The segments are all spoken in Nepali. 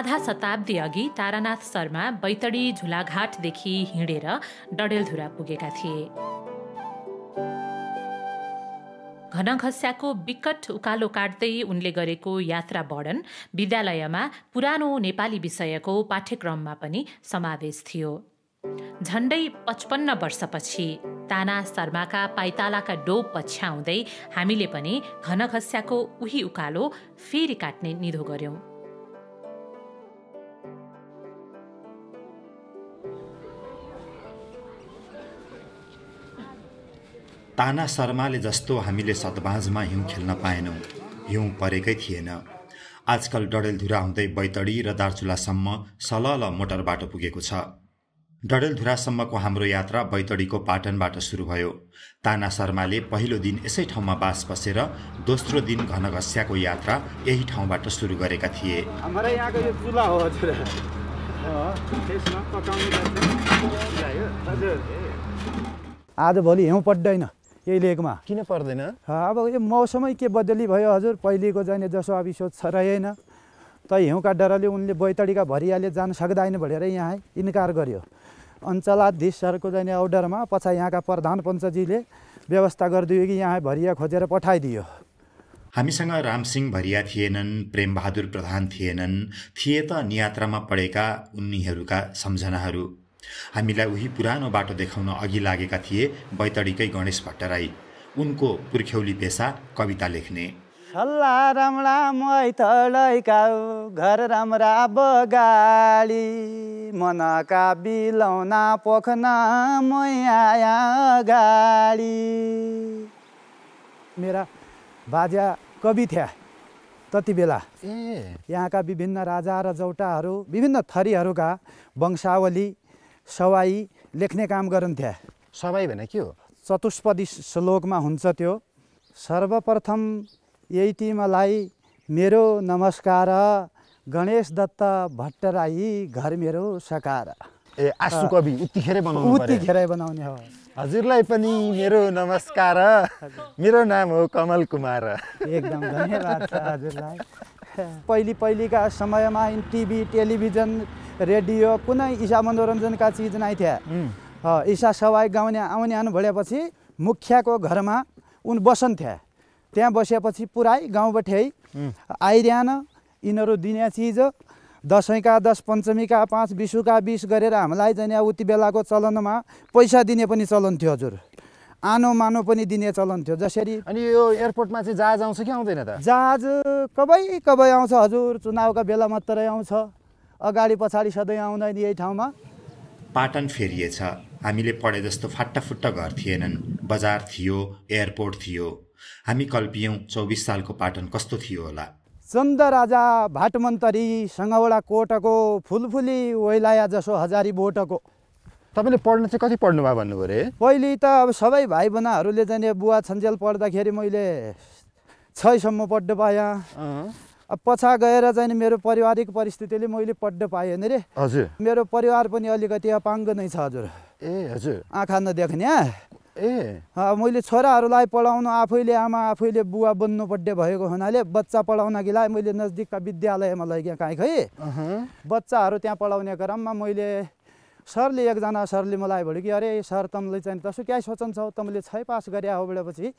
आधा शताब्दी अघि तारानाथ शर्मा बैतडी झुलाघाटदेखि हिँडेर डडेलधुरा पुगेका थिए। घनघस्याको विकट उकालो काट्दै उनले गरेको यात्रा वर्णन विद्यालयमा पुरानो नेपाली विषयको पाठ्यक्रममा पनि समावेश थियो। झण्डै 55 वर्षपछि ताना शर्माका पाइतालाका डोब पछ्याउँदै हामीले पनि घनघस्याको उही उकालो फेरि काट्ने निधो गर्यौं। ताना शर्माले जस्तो हामीले सतबाजमा हिउँ खेल्न पाएनौँ, हिउँ परेकै थिएन। आजकल डडेलधुरा हुँदै बैतडी र दार्चुलासम्म सलल मोटर बाटो पुगेको छ। डडेलधुरासम्मको हाम्रो यात्रा बैतडीको पाटनबाट सुरु भयो। ताना शर्माले पहिलो दिन यसै ठाउँमा बास बसेर दोस्रो दिन घनघस्याको यात्रा यही ठाउँबाट सुरु गरेका थिए। हाम्रो यहाँको यो चुला हो हजुर। त्यसमा पकाउने हजुर। आज भोलि हिउँ पड्दैन यही लेकमा। किन पर्दैन? अब यो मौसमै के बदली भयो हजुर। पहिलेको जाने जसो अविश्वास छ रहेन। त हिउँका डरले उनले बैतडीका भरियाले जान सक्दैन भनेर यहाँ इन्कार गर्यो। अञ्चलाधीश सरको जाने अर्डरमा पछा यहाँका प्रधान पञ्चजीले व्यवस्था गरिदियो कि यहाँ भरिया खोजेर पठाइदियो। हामीसँग रामसिंह भरिया थिएनन्, प्रेमबहादुर प्रधान थिएनन्, थिए त नियात्रामा पढेका उनीहरूका सम्झनाहरू। हामीलाई उही पुरानो बाटो देखाउन अघि लागेका थिए बैतडीकै गणेश भट्टराई। उनको पुर्ख्यौली पेसा कविता लेख्ने। सल्ला रामला मैथडैका घर राम्रा बगाडी, मनका बिलौना पोखना मैया गाडी। मेरा बाजा कवि थिए तति बेला। यहाँका विभिन्न राजा र जौटाहरू, विभिन्न थरीहरूका वंशावली सवाई लेख्ने काम गर्न्थे। सवाई भने के हो? चतुष्पदी श्लोकमा हुन्छ त्यो। सर्वप्रथम यही टिमलाई मेरो नमस्कार, गणेश दत्त भट्टराई घर मेरो सकार। ए आशु कवि उत्तिखेरै बनाउनु पर्यो। उत्तिखेरै बनाउने हो। हजुरलाई पनि मेरो नमस्कार, मेरो नाम हो कमल कुमार। एकदम धन्यवाद छ हजुरलाई। पहिलेका समयमा टिभी, टेलिभिजन, रेडियो कुनै ईशा मनोरञ्जनका चिज नै थिए। ईशा सवाई गाउने आउने भएपछि मुखियाको घरमा उन बसन्थे। त्यहाँ बसेपछि पुरै गाउँबाट आइरहन यिनीहरू दिने चिज दसैँका 10, पञ्चमीका 5, विशुका 20 गरेर हामीलाई चाहिँ उति बेलाको चलनमा पैसा दिने पनि चलन थियो हजुर। आनो मानो पनि दिने चलन थियो। जसरी अनि यो एयरपोर्टमा चाहिँ जहाज आउँछ कि आउँदैन त? जहाज कबै आउँछ हजुर। चुनावका बेला मात्रै आउँछ, अगाडि पछाडि सधैँ आउँदैन यही ठाउँमा। पाटन फेरिएछ। हामीले पढे जस्तो फाटाफुट्टा घर थिएनन्, बजार थियो, एयरपोर्ट थियो। हामी कल्पियौँ 24 सालको पाटन कस्तो थियो होला। चन्द राजा भाटमन्तरी सङ्गवडा कोटको फुलफुली वैलाया जसो हजारी बोटको। तपाईँले पढ्न चाहिँ कति पढ्नुभयो भन्नुभयो रे? पहिले त अब सबै भाइ बहिनीहरूले चाहिँ बुवा छन्जेल पढ्दाखेरि मैले 6 सम्म पढ्न पाएँ। अब पछा गएर चाहिँ मेरो पारिवारिक परिस्थितिले मैले पढ्न पाएन रे हजुर। मेरो परिवार पनि अलिकति अपाङ्ग नै छ हजुर। ए हजुर। आँखा नदेख्ने। ए मैले छोराहरूलाई पढाउनु आफैले आमा आफैले बुवा बन्नु पर्ने भएको हुनाले बच्चा पढाउनको लागि मैले नजिकका विद्यालयमा लगेँ। कहीँ खै बच्चाहरू त्यहाँ पढाउने क्रममा मैले सरले एकजना सरले मलाई भन्यो कि अरे सर तमले चाहिँ तसो क्या सोचन्छौ, तमले 6 पास गरे हो भनेपछि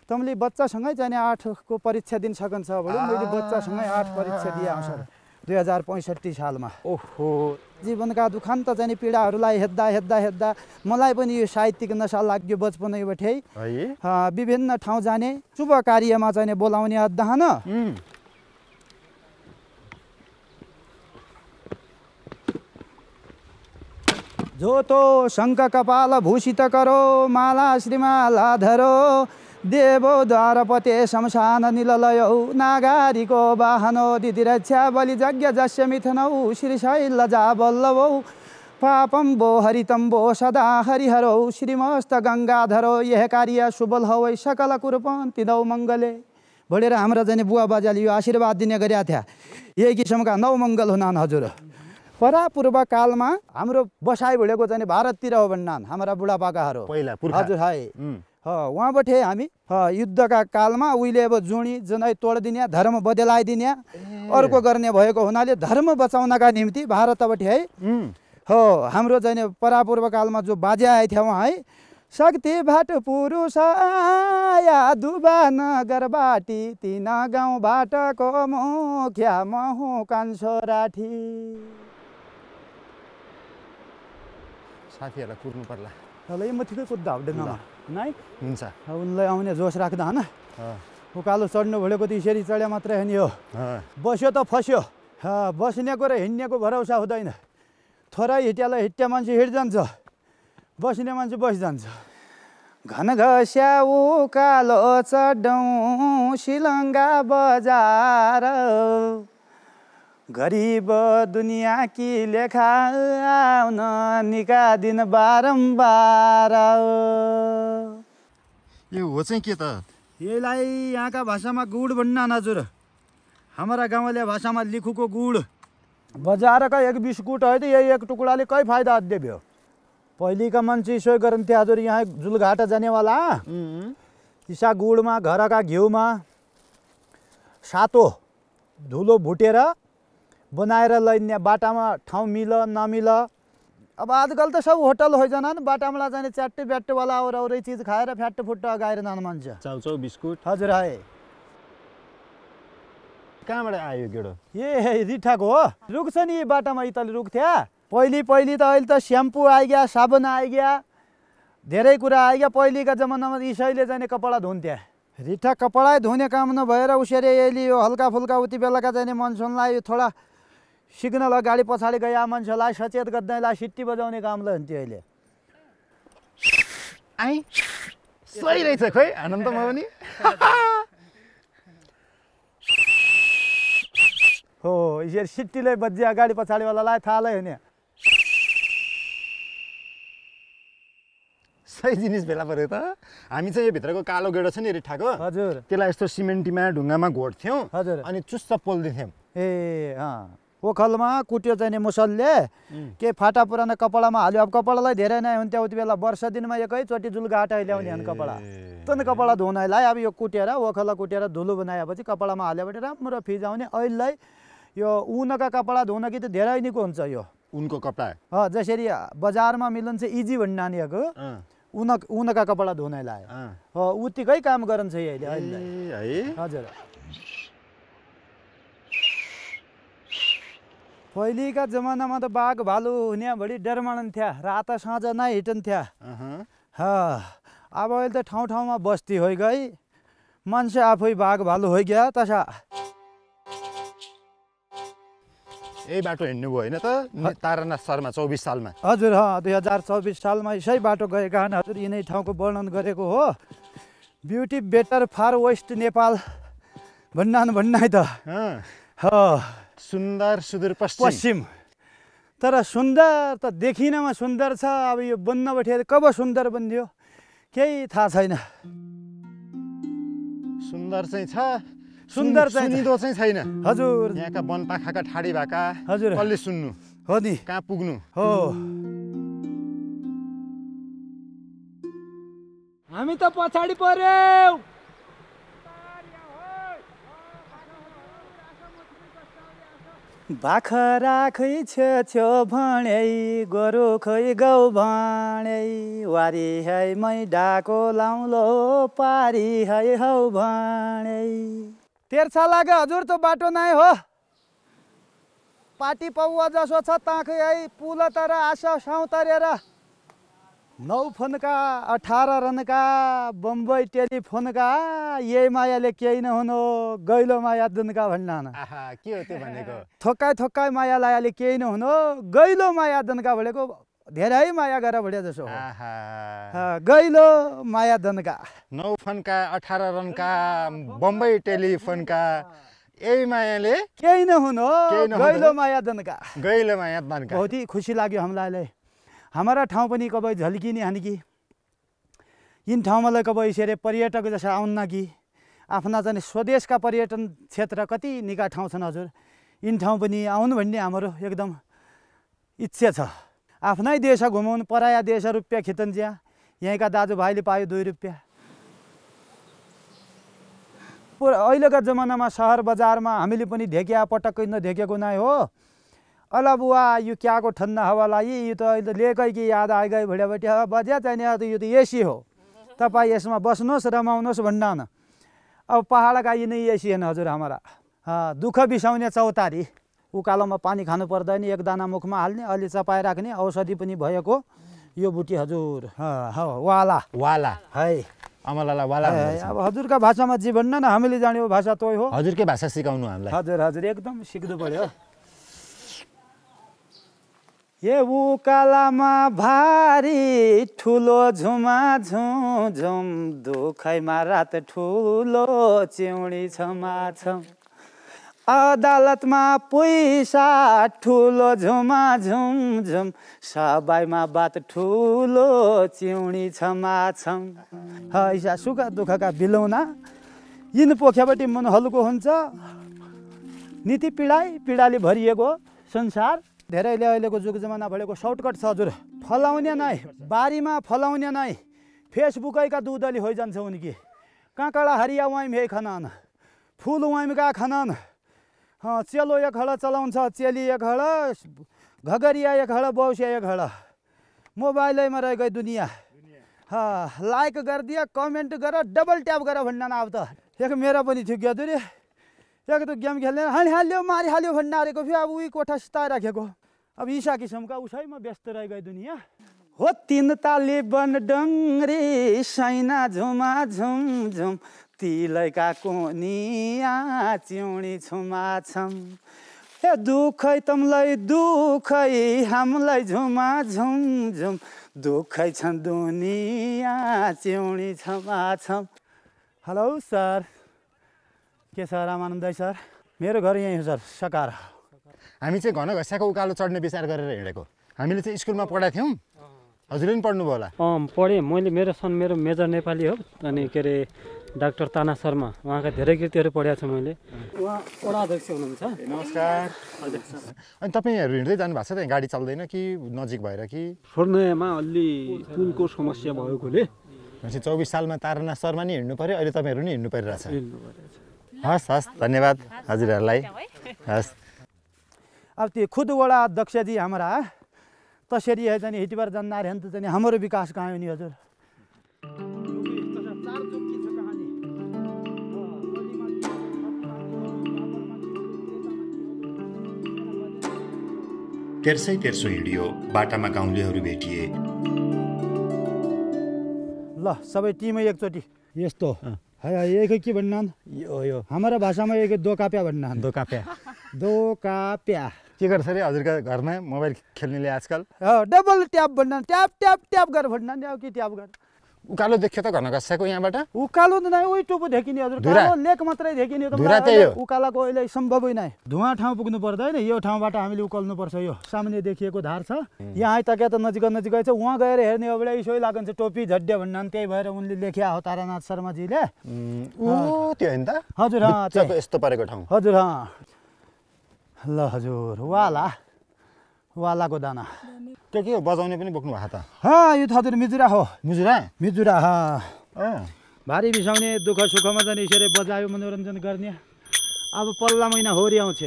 तमले बच्चासँगै चाहिँ 8को परीक्षा दिन सकन्छ भन्यो। मैले बच्चासँगै 8 परीक्षा दिएँ सर 2065 सालमा। ओहो। जीवनका दुखान्त चाहिँ पीडाहरूलाई हेर्दा मलाई पनि यो साहित्यिक नशा लाग्यो बचपनैबाटै। विभिन्न ठाउँ जाने, शुभ कार्यमा चाहिँ बोलाउने अध्ययन। जो तो शङ्ख कपाल भूषित करो, माला श्रीमाला धरो, देवो द्वारपते शमशान निललयौ, नागारीको वाहनो दिदिरक्षा बलि यज्ञ जस्य मिथनौ, श्रीशैल जा बल्लभौ, पापम वो हरितम वो सदा हरिहरौ, श्रीमस्त गङ्गाधरो, यह कार्य सुबल हवै सकल कुरपन्ति नौ मङ्गले भनेर हाम्रा जाने बुवा बाजाले यो आशीर्वाद दिने गरेका थिए। यही किसिमका 9 मङ्गल हुनान् हजुर। परापूर्व कालमा हाम्रो बसाइ भनेको चाहिँ भारततिर हो भन्नान् हाम्रा बुढापाकाहरू पहिला पुर्खा। हजुर है। उहाँबाटै हामी युद्धका कालमा उहिले अब जुणी जनै तोडिदिने धर्म बदलाइदिने अर्को गर्ने भएको हुनाले धर्म बचाउनका निम्ति भारतबाट है हाम्रो चाहिँ परापूर्व कालमा जो बाजे आएथ्यो उहाँ है शक्ति भाट पुरुष आया दुबा नगरबाटी 3 गाउँबाटको मुख्या महु कान्छो राठी। साथीहरूलाई कुर्नु पर्ला ल म ठिकै कुद्दा हुँदैन नै हुन्छ उनलाई आउने जोस राख्दा होइन उकालो चढ्नु भनेको त यसरी चढ्या मात्रै हो नि हो बस्यो त फस्यो बस्नेको र हिँड्नेको भरोसा हुँदैन थोरै हिँड्यालाई हिँड्या मान्छे हिँडिजान्छ बस्ने मान्छे बसिजान्छ घन घस्या उकालो चढौँ सिलङ्गा बजार गरिब दुनियाँ कि लेखा आउन निका दिन बारम्बार। यो हो चाहिँ के त यसलाई यहाँका भाषामा गुड भन्न हजुर हमारा गाउँले भाषामा लिखुको गुड बजार का एक बिस्कुट है तो यही एक टुकड़ाले कई फायदा देव्यो पहली का मान्छे सोय गरन्थे हजुर यहाँ जुलघाटा जानेवाला ईसा गुडमा घरका घिउमा सातो धुलो भुटेर बनाएर लैन्या बाटामा ठाउँ मिल नमिल अब आजकल त सब होटल हो जाना बाटामा जाने च्याट्टे ब्याट्टेवाला और औरै चीज खाएर फ्याट्टे फुट्ट गाएर जानु मान्छ चाउचाउ बिस्कुट हजुर है कहाँबाट आयो गेडो ए रिठाको हो रुख्छ नि बाटामा इतले रुख्थ्या पहिले त अहिले त स्याम्पू आइग्या साबुन आइग्या धेरै कुरा आइग्या पहिलेका जमानामा इसैले जाने कपडा धुन्थ्या रिठा कपडा धुने काम नभएर उसरी यसले यो हल्का फुल्का उति बेलाका जाने मनसुनलाई थोडा सिग्नल अगाडि पछाडि गया मान्छेलाई सचेत गर्दैलाई सिट्टी बजाउने कामलाई हुन्थ्यो अहिले आइ सही रहेछ खोइ आनन्दमा पनि हो यसरी सिट्टीले बज्जे अगाडि पछाडिवालालाई थाहा नै हुने सही जिनिस भेला पऱ्यो त हामी चाहिँ यो भित्रको कालो गेडो छ नि रिठाको हजुर त्यसलाई यस्तो सिमेन्टीमा ढुङ्गामा घोड्थ्यौँ हजुर अनि चुस्स पोल्दिथ्यौँ ए ओखलमा कुट्यो चाहिँ मुसलले के फाटा पुरानो कपडामा हाल्यो अब कपडालाई धेरै नै हुन्थ्यो उति बेला वर्ष दिनमा एकैचोटि जुलघाटा ल्याउने हन कपडा तन कपडा धुनलाई अब यो कुटेर ओखला कुटेर धुलो बनाएपछि कपडामा हालेपछि राम्रो फिजाउने अहिलेलाई यो ऊनका कपडा धुन कि त धेरै निको हुन्छ यो उनको कपडा जसरी बजारमा मिलन चाहिँ इजी भन्ने नानीहरूको ऊनका कपडा धुनलाई उतिकै काम गरन्छ अहिले हजुर पहिलेका जमानामा त बाघ भालु हुने बढी डर मानन्थ्या रात साँझ नै हिँडन्थ्या अब अहिले त ठाउँ ठाउँमा बस्ती होइ गई मान्छे आफै बाघ भालु होइ गया तसा यही बाटो हिँड्नु भयो होइन त तारानाथ शर्मा 24 सालमा हजुर 2024 सालमा यसै बाटो गएका हन् हजुर यिनै ठाउँको वर्णन गरेको हो beauty better far west Nepal भन्नाइ त सुन्दर सुदूर पश्चिम तर सुन्दर त देखिनमा सुन्दर छ अब यो बन्न बैठे कब सुन्दर बन्दियो केही थाहा छैन सुन्दर चाहिँ छ सुन्दर चाहिँ सुनिदो चाहिँ छैन हजुर यहाँका वनपाखाका ठाडी भाका हजुर कसले सुन्नु हो नि कहाँ पुग्नु हो हामी त पछाडि पर्यौ बाखरा खै छ्यो भणै गोरु खै गौ भणै वारी है मै डाको लाउलो पारी है हौ भणै तेर्छा लाग्यो हजुर त बाटो नै हो पाटी पौवा जसो छ ताखै है पुल तर आशा साउ तरेर 9 फोनका 18 रनका बम्बई टेलिफोनका यही मायाले केही नहुनु गैलो माया दुनका भन्न के हो त्यो भनेको थोक्काइ मायालाई केही नहुनु गैलो माया दुनका भनेको धेरै माया गर भड्या जसो गैलो माया दनका 9 फोनका 18 रनका बम्बई टेलिफोनका यही मायाले केही नहुनु गैलो माया दनका बहुत ही खुसी लाग्यो हामीलाई हमारा ठाउँ पनि कबै झल्किने हानिकी यिन ठाउँमा कबै यसरी पर्यटक जसा आउन्न कि आफ्ना चाहिँ स्वदेशका पर्यटन क्षेत्र कति निका ठाउँ छन् हजुर यिन ठाउँ पनि आउनु भन्ने हाम्रो एकदम इच्छा छ आफ्नै देश घुमाउनु पराया देश रुपियाँ खिचन्छ यहीँका दाजुभाइले पायो 2 रुपियाँ अहिलेका जमानामा सहर बजारमा हामीले पनि देख्या पटक्कै नदेखेको नै हो। अला बुवा यो क्याको ठन्डा हावा लागि यो त अहिले लेकै कि याद आइगयो भुँडाबटी हावा बज्या चाहिने यो त एसी हो, तपाईँ यसमा बस्नुहोस् रमाउनुहोस् भन्दा न। अब पहाड का यी नै एसी होइन हजुर हमारा। दुःख बिसाउने चौतारी, उकालोमा पानी खानु पर्दैन, एक दाना मुखमा हाल्ने, अलि चपाएर राख्ने, औषधि पनि भएको यो बुटी हजुर। वाला वाला है अमलालाई वाला भन्छ। अब हजुरका भाषामा जे भन्न न, हामीले जानेको भाषा तोय हो। हजुरकै भाषा सिकाउनु हामीलाई। हजुर हजुर एकदम सिक्नु पर्यो। ए उकालामा भारी ठुलो झुमा झुम दुखैमा रात ठुलो चिउडी छमा छम, अदालतमा पैसा ठुलो झुमा झुम सबैमा बात ठुलो चिउडी छमा छम। ऐसा सुख दुःखका बिलौना यिन पोख्यापट्टि मन हल्को हुन्छ। नीति पीडाले भरिएको संसार। धेरैले अहिलेको जुग जमाना भनेको सर्टकट छ हजुर। फलाउने नै बारीमा फलाउने नै फेसबुकैका दुधली होइजान्छ उनकी। काँकडा हरिया वाइम हे खनान, फुल वाइमका खनान। चेलो एक हड चलाउँछ, चेली एक हड, घगरिया एक हड, बौसिया एक हड। मोबाइलैमा रहेको दुनियाँ। लाइक गरिदिए, कमेन्ट गर, डबल ट्याप गर भन्न अब त। एक मेरो पनि थियो क्या दुरी, एक त गेम खेल्ने हाल्यो मारिहाल्यो भन्न आरेको फेरि अब उही कोठा सिताइराखेको। अब ईसा किसिमका उसैमा व्यस्त रहेको दुनियाँ हो। तीन ताली बन डङ्ग्री सैना झुमा झुम तिलैका कोनिया चिउडी छुमा छम। ए दुखै तमलाई दुखै हामीलाई झुमा झुम दुखै छन् दुनिया चिउडी छमा छम। हेलो सर, के छ रामानन्द सर? मेरो घर यहीँ हो सर, सकार। हामी चाहिँ घन घस्याको उकालो चढ्ने विचार गरेर हिँडेको। हामीले चाहिँ स्कुलमा पढाएको थियौँ, हजुरले पनि पढ्नुभयो होला। पढेँ मैले। मेरो मेजर नेपाली हो। अनि के अरे डाक्टर ताना शर्मा, उहाँका धेरै कृतिहरू पढाएको छु मैले। उहाँ वडा अध्यक्ष हुनुहुन्छ। नमस्कार। अनि तपाईँहरू हिँड्दै जानु भएको छ त? गाडी चल्दैन कि नजिक भएर कि? छोड्नेमा अलि पुलको समस्या भएकोले 24 सालमा तारानाथ शर्मा नि हिँड्नु पर्यो, अहिले तपाईँहरू नि हिँड्नु परिरहेछ। हस् हस्, धन्यवाद हजुरहरूलाई। हस्। अब त्यो खुद वडा अध्यक्ष जी हमारा तसरी है जाने हिटी बार जान्ना रहन त जाने हाम्रो विकास कहाँ हो नि हजुर। तेर्सै तेर्सो हिँडियो, बाटामा गाउँलेहरू भेटिए। ल सबै टिमै एकचोटि यस्तो है के भन्नान् यो हाम्रो भाषामा एक दोकाप्या भन्नान्। दोकाप्या के गर्छ अरे हजुरका घरमा मोबाइल खेल्नेले आजकल? डबल ट्याप भन्नान्, ट्याप ट्याप ट्याप गर भन्नान्। अब के ट्याप गर? उकालो देख्यो त घन घस्याको यहाँबाट? उकालो त नै उही टुपो देखिने हजुर, कालो लेक मात्रै देखिने। उकालाको अहिले सम्भवै नै। धुवा ठाउँ पुग्नु पर्दैन, यो ठाउँबाट हामीले उकाल्नु पर्छ। यो सामान्य देखिएको धार छ, यहाँ आइतक्या त नजिकै छ। उहाँ गएर हेर्ने हो भने यसो लागन्छ टोपी झड्ड्या भन्नान्। त्यही भएर उनले लेख्या हो तारानाथ शर्माजीले। त्यो होइन त हजुर? यस्तो परेको ठाउँ हजुर। ल हजुर, वालाको दाना के हो बजाउने पनि बोक्नु भएको त? यो त हजुर मिजुरा हो। मिजुरा भारी बिसाउने, दुःख सुखमा जाने यसरी बजायो मनोरञ्जन गर्ने। अब पल्ला महिना होरी आउँछ,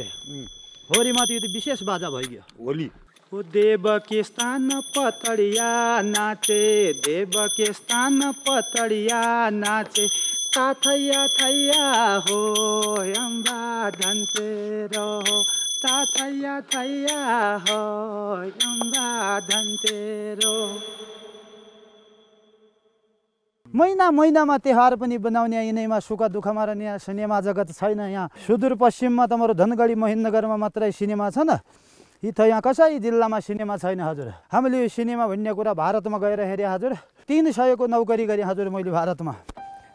होरीमा त यो त विशेष बाजा भइगयो। होली ओ देवकी स्थान पतडिया नाचे, देवकी स्थान पतडिया नाचे, ताथैया थैया हो अम्बा धन्तेरो, ताथैया थैया हो अम्बा धन्तेरो। महिनामा तिहार पनि बनाउने, यिनैमा सुख दुःखमा रहने सिनेमा जगत छैन। यहाँ सुदूरपश्चिममा त हाम्रो धनगढी महेन्द्रनगरमा मात्रै सिनेमा छ न, यहाँ कसै जिल्लामा सिनेमा छैन हजुर। हामीले सिनेमा भन्ने कुरा भारतमा गएर हेरेँ हजुर। 300 को नौकरी गरेँ हजुर मैले भारतमा।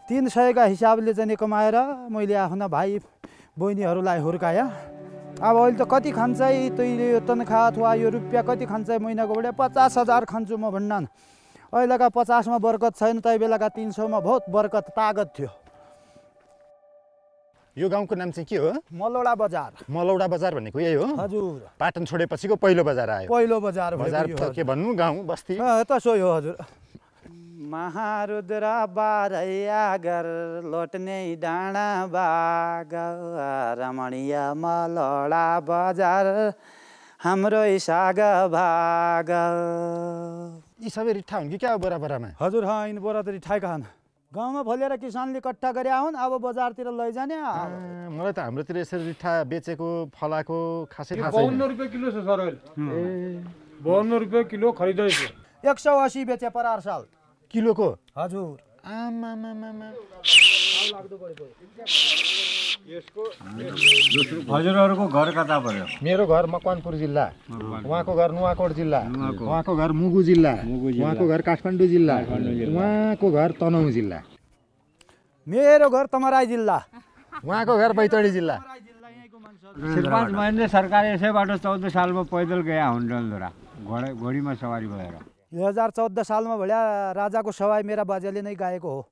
300 का हिसाबले चाहिँ कमाएर मैले आफ्ना भाइ बहिनीहरूलाई हुर्काएँ। अब अहिले त कति खान्छ तैँले यो तनखा अथवा यो रुपियाँ कति खान्छ महिनाको बढे? 50,000 खान्छु म भन्नान्। अहिलेका 50 मा बरकत छैन, तै बेलाका 300 मा बहुत बरकत तागत थियो। यो गाउँको नाम चाहिँ के हो? मलौडा बजार। मलौडा बजार भनेको यही हो हजुर? पाटन छोडेपछिको पहिलो बजार आयो। पहिलो बजार के भन्नु, गाउँ बस्ती त सोही हो हजुर। महारुद्र बारैया गर लोट्ने डाँडा बाग रमणीय मलडा बजार हाम्रो साग भाग। यी सबै रिठा हुन् कि क्या हो बोरामा? हजुर यिन बोरा त रिठाएका हुन्। गाउँमा फलेर किसानले कट्टा गरे हुन्, अब बजारतिर लैजाने। मलाई त हाम्रोतिर यसरी रिठा बेचेको फलाएको खासै थाहा छैन। 52 रुपियाँ किलो छ सर अहिले। 52 रुपियाँ किलो खरिदैछ। 180 बेचे परार साल किलोको? हजुर। हजुरहरूको घर कता पर्यो? मेरो घर मकवानपुर जिल्ला, उहाँको घर नुवाकोट जिल्ला, उहाँको घर मुगु जिल्ला, उहाँको घर काठमाडौँ जिल्ला, उहाँको घर तनहुँ जिल्ला, मेरो घर तमराई जिल्ला, उहाँको घर बैतडी जिल्ला। 5 महिने सरकार यसैबाट 14 सालमा पैदल गया हुन् डलधुरा, घोडीमा सवारी भएर। 2014 सालमा भल्या राजाको सवाई मेरा बाजेले नै गाएको हो।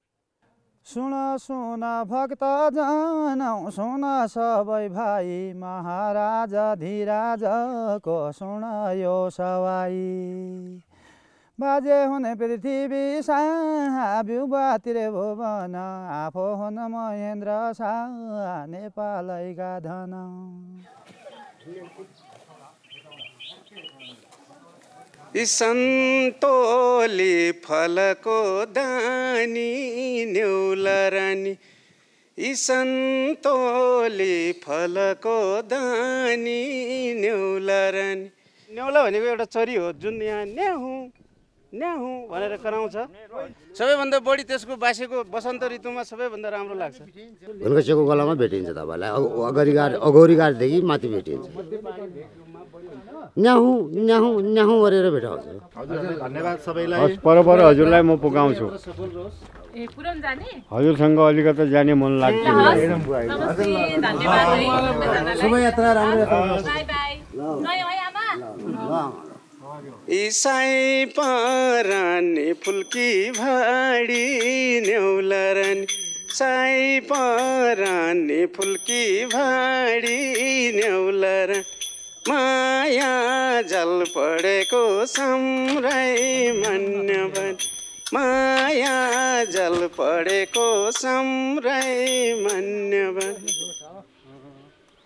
सुन सुन भक्त जन सुन सबै भाइ महाराजा धीराजको सुन यो सवाई बाजे हुने पृथ्वी साब्युबातिर भुवन आफू हुन महेन्द्र सा नेपालैका धन। सन्तोली फलको दानी न्युला रानी, सन्तोली फलको दानी न्युला रानी। न्युला भनेको एउटा चरी हो जुन यहाँ न्याहु न्याहु भनेर कराउँछ। सबैभन्दा बढी त्यसको बासेको बसन्त ऋतुमा सबैभन्दा राम्रो लाग्छ। घुनकसेको गलामा भेटिन्छ तपाईँलाई, अगौरी गाडदेखि माथि भेटिन्छ। न्याहु न्याहु न्याहु गरेर भेटाउँछ। धन्यवाद सबैलाई। पर हजुरलाई म पुगाउँछु। हजुरसँग अलिकति जाने मन लाग्छ। शोभायात्रा राम्रो। इसाई परानी फुल्की भाडी न्युला रानी, साई परानी फुल्की भाडी न्युला रानी। माया जल पढेको सम्राई मन्यवन, माया जल पढेको सम्राई मन्यवन।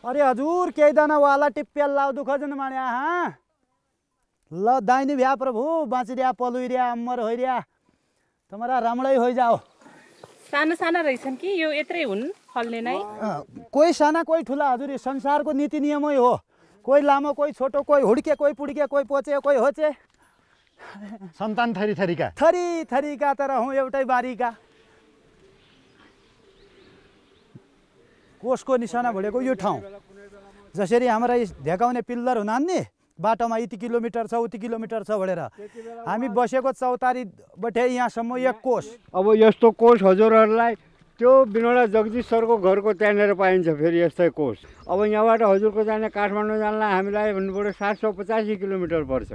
अरे हजुर केही दाना वाला टिप्पेल लाउ दुःख जन मान्या ल दाइनी भ्या प्रभु बाँचिरिया पलुइरिया अम्मर होइरिया तुम्हारा राम्रै होइ जाओ। साना साना रहेछन् कि यो यत्रै हुन् फल्ने नै? कोही साना कोही ठुला हजुर, यो संसारको नीति नियमै हो। कोही लामो कोही छोटो, कोही हुड्के कोही पुड्के, कोही पोचे कोही होचे। सन्तान थरी थरीका थरी थरीका तर हौँ एउटै बारीका। कोषको निशाना भनेको यो ठाउँ जसरी हाम्रा ढेकाउने पिल्लर हुनान् नि, बाटोमा यति किलोमिटर छ उति किलोमिटर छ भनेर हामी बसेको चौतारीबाट यहाँसम्म 1 कोष। अब यस्तो कोष हजुरहरूलाई त्यो बिनोडा जगदीश सरको घरको त्यहाँनिर पाइन्छ फेरि यस्तै कोष। अब यहाँबाट हजुरको जाने काठमाडौँ जानलाई हामीलाई भन्नुपर्यो 785 किलोमिटर पर्छ।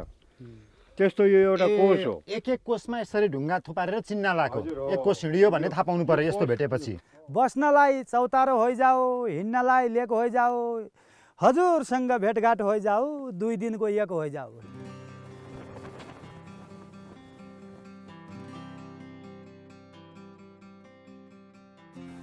त्यस्तो यो एउटा कोष हो। एक कोषमा यसरी ढुङ्गा थुपारेर चिन्न लाएको। एक कोष हिँडियो भन्ने थाहा पाउनु पर्यो यस्तो भेटेपछि। बस्नलाई चौतारो होइजाऊ, हिँड्नलाई लेक होइजाऊ, हजुरसँग भेटघाट होइजाऊ, 2 दिनको 1 होइजाऊ।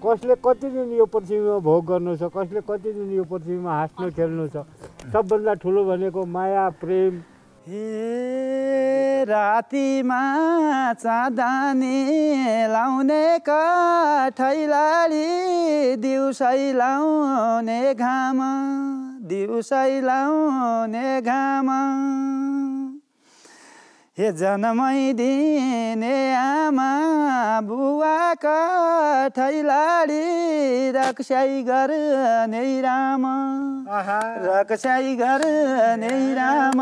कसले कति दिन यो पृथ्वीमा भोग गर्नु छ, कसले कति दिन यो पृथ्वीमा हाँस्नु खेल्नु छ। सबभन्दा ठुलो भनेको माया प्रेम। हे रातिमा चाँदनी लाउने काठैलाडी, दिउँसै लाउने घाम, दिउँसै लाउने घाम। हे जन्मै दिने आमा बुवा काठैलाडी, रक्षै गर्ने राम, रक्षै गर्ने राम।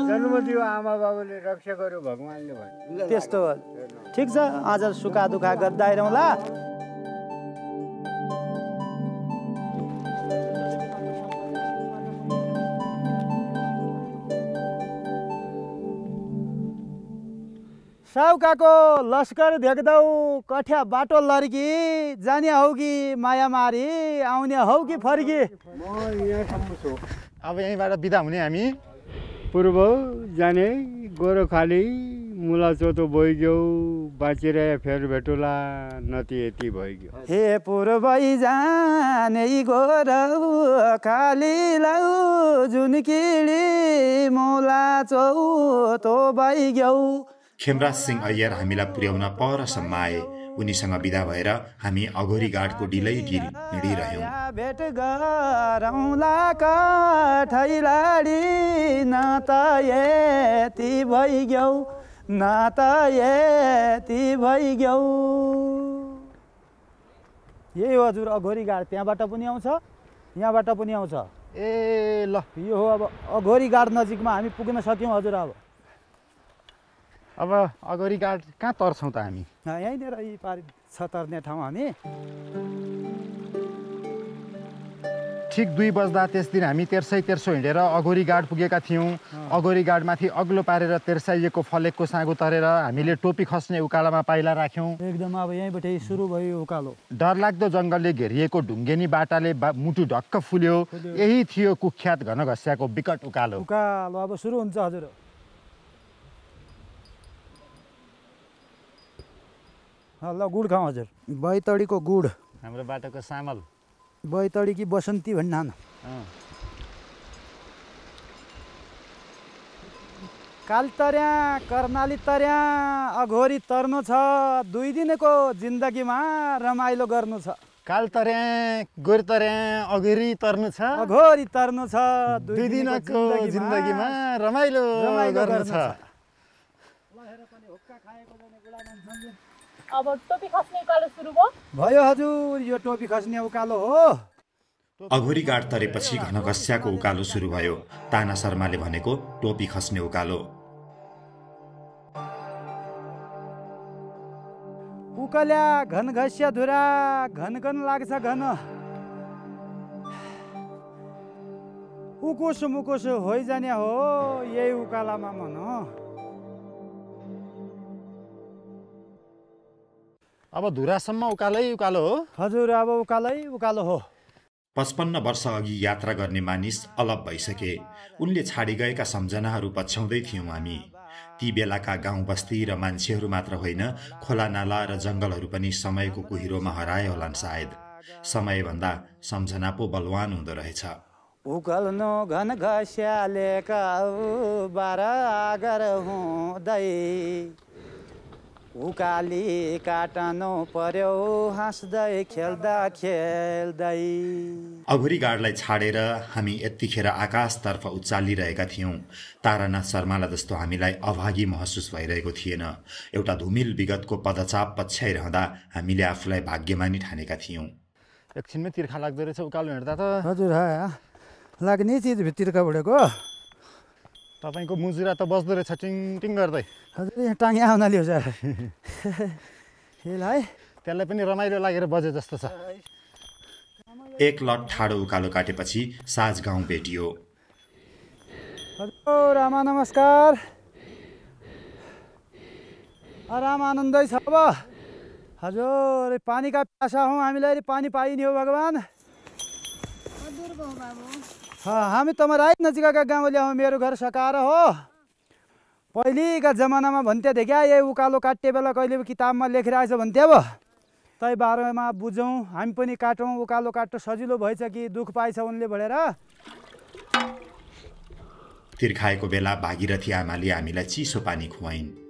जन्म दियो आमा बाबुले, रक्षा गर्यो भगवानले भन्यो। त्यस्तो हो। ठिक छ, आज सुखा दुखा गद्दाइरौँला। साउकाको लस्कर देख्दौ कठ्या बाटो लर्की, जाने हौ कि माया मारी, आउने हौ कि फर्की। म यहाँसम्म छु। अब यहीँबाट बिदा हुने हामी। पूर्व जाने गोरखाली मुला चोतो भइगयो बाँचेर फेर भेटुला नति यति भइगयो हे पूर्वै जाने गोरौ काली लाउ जुन किडी मुला चौतो भइगयो। खेमराज सिंह अय्यर हामीलाई पुर्याउन परसम्म आए। उनीसँग बिदा भएर हामी अघोरी घाटको डिलै डिल हिँडिरह्यौँ। भेट गरौँला कठैलाडी न त यति भइगयौ न त यति भइगयौ। यही हो हजुर अघोरी घाट। त्यहाँबाट पनि आउँछ यहाँबाट पनि आउँछ। ए ल यो हो अब अघोरी घाट नजिकमा हामी पुग्न सक्यौँ हजुर। अब अघोरी घाट कहाँ तर्छौँ त हामी? यहीँनिर यी पारि छ तर्ने ठाउँ हामी। ठिक 2 बज्दा त्यस दिन हामी तेर्सै हिँडेर अघोरी घाट पुगेका थियौँ। अघोरी घाटमाथि अग्लो पारेर तेर्साइएको फलेकको साँगो तरेर हामीले टोपी खस्ने उकालोमा पाइला राख्यौँ। एकदम अब यहीँबाट सुरु भयो उकालो। डरलाग्दो जङ्गलले घेरिएको ढुङ्गेनी बाटाले मुटु ढक्क फुल्यो। यही थियो कुख्यात घनघस्याको विकट उकालो। अब सुरु हुन्छ हजुर। ल गुड खाउँ हजुर। बैतडीको गुड हाम्रो बाटोको सामल। बैतडी कि बसन्ती भन्नान। काली तर्या कर्णाली तर्या अघोरी तर्नु छ। 2 दिनको जिन्दगीमा रमाइलो गर्नु छ। काल तर्या गोरी तर्या अघोरी तर्नु छ। अघोरी तर्नु छ। 2 दिनको जिन्दगीमा रमाइलो गर्नु छ। अब टोपी खस्ने उकालो सुरु भयो हजुर। यो टोपी खस्ने उकालो हो। अघोरी घाट तरेपछि घनघस्याको उकालो सुरु भयो। ताना शर्माले भनेको टोपी खस्ने उकालो। उकल्या घनघस्या धुरा घनघन लाग्छ घन। उकुस मुकुस होइजाने हो यही उकालामा मन। अब धुरासम्म उकालै उकालो हो हजुर। अब उकालै उकालो हो। 55 वर्ष अघि यात्रा गर्ने मानिस अलग भइसके। उनले छाडी गएका सम्झनाहरू पछ्याउँदै थियौँ हामी। ती बेलाका गाउँ बस्ती र मान्छेहरू मात्र होइन, खोला नाला र जङ्गलहरू पनि समयको कुहिरोमा हराए होलान् सायद। समयभन्दा सम्झना पो बलवान हुँदो रहेछ। उकाल्नु घनघस्याले बार आगर हुँदै उकाली काट्नु पर्यो हाँस्दै खेल्दा खेल्दै। अघोरी घाटलाई छाडेर हामी यतिखेर आकाशतर्फ उचालिरहेका थियौँ। तारानाथ शर्मालाई जस्तो हामीलाई अभागी महसुस भइरहेको थिएन। एउटा धुमिल विगतको पदचाप पछ्याइरहँदा हामीले आफूलाई भाग्यमानी ठानेका थियौँ। एकछिनमै तिर्खा लाग्दो रहेछ उकालो हिँड्दा त। हजुर लाग्ने चिज भित्तिरका उडेको। तपाईँको मुजुरा त बस्दो रहेछ टिङ टिङ गर्दै। हजुर यहाँ टाङ्गे आउनाले हो सर। है त्यसलाई पनि रमाइलो लागेर बजे जस्तो छ। एक लट ठाडो उकालो काटेपछि साज गाउँ भेटियो। हजुर रामा नमस्कार। आराम आनन्दै छ अब हजुर। पानीका प्यासा हौँ हामीलाई। पानी पाइने हो भगवान्। हामी तमराई नजिकका गाउँले हौँ। मेरो घर सकार हो। पहिलेका जमानामा भन्थे क्या यही उकालो काट्ने बेला कहिले किताबमा लेखिरहेछ भन्थे। अब तै बारेमा बुझौँ हामी पनि काटौँ। उकालो काट्नु सजिलो भएछ कि दुःख पाएछ उनले भनेर। तिर्खाएको बेला भागीरथी आमाले हामीलाई चिसो पानी खुवाइन्।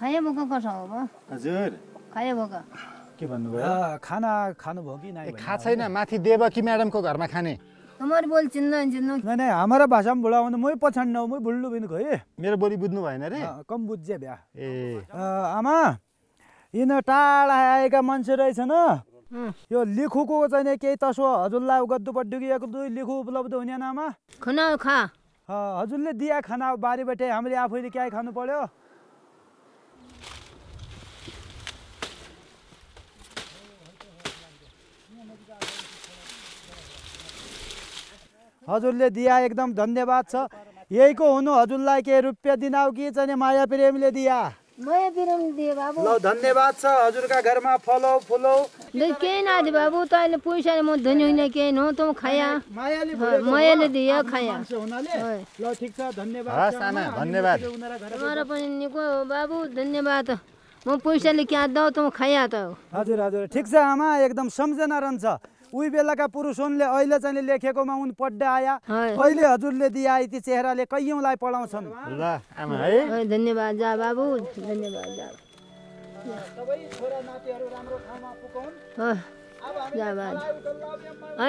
खायो बोका कसो हो हजुर? खायो बोका के भन्नुभयो? खाना खानुभयो कि नै? खा छैन। माथि देवकी म्याडमको घरमा खाने। तुम्हारी बोल चिन्ह चिन्ह नहीं नहीं हमारा भाषा में बोला मैं पछाड़ मैं बोल्नु बिन खोए। मेरो बोली बुझ्नु भएन रे? कम बुझ्जे ब्या। ए आमा इन टाढा आएका मान्छे रहेछन्। यो लिखुको चाहिँ केही तसो हजुरलाई गद्दु पड्डुकीको दुई लिखु उपलब्ध हुने आमा? खाना खा। हजुरले दिया खाना बारीबाट हामीले आफैले के खानु पर्यो? हजुरले दिया एकदम धन्यवाद छ। यही को हुनु हजुरलाई के रुपियाँ दिनाउ कि चाहिँ माया प्रेमले दिया? मया बिराउनु दिए बाबु ल धन्यवाद छ हजुरका घरमा फलो फुलो केही नदि बाबु तैँले पैसाले म धनी होइन केही हो त खाया मायाले दियो खाया ल ठिक छ धन्यवाद हस् आमा धन्यवाद तुम्हारा पनि निको हो बाबु धन्यवाद म पैसाले क्या दौ त खाया त हजुर हजुर ठिक छ आमा एकदम सम्झना रहन्छ उही बेलाका पुरुषहरूले अहिले चाहिँ लेखेकोमा उन पढ्दै आया अहिले हजुरले दिए ती चेहराले कैयौँलाई पढाउँछन् ल आमा है धन्यवाद जा बाबु धन्यवाद जा सबै छोरा नातिहरू राम्रो ठाउँमा पुगाउन् जा बाबु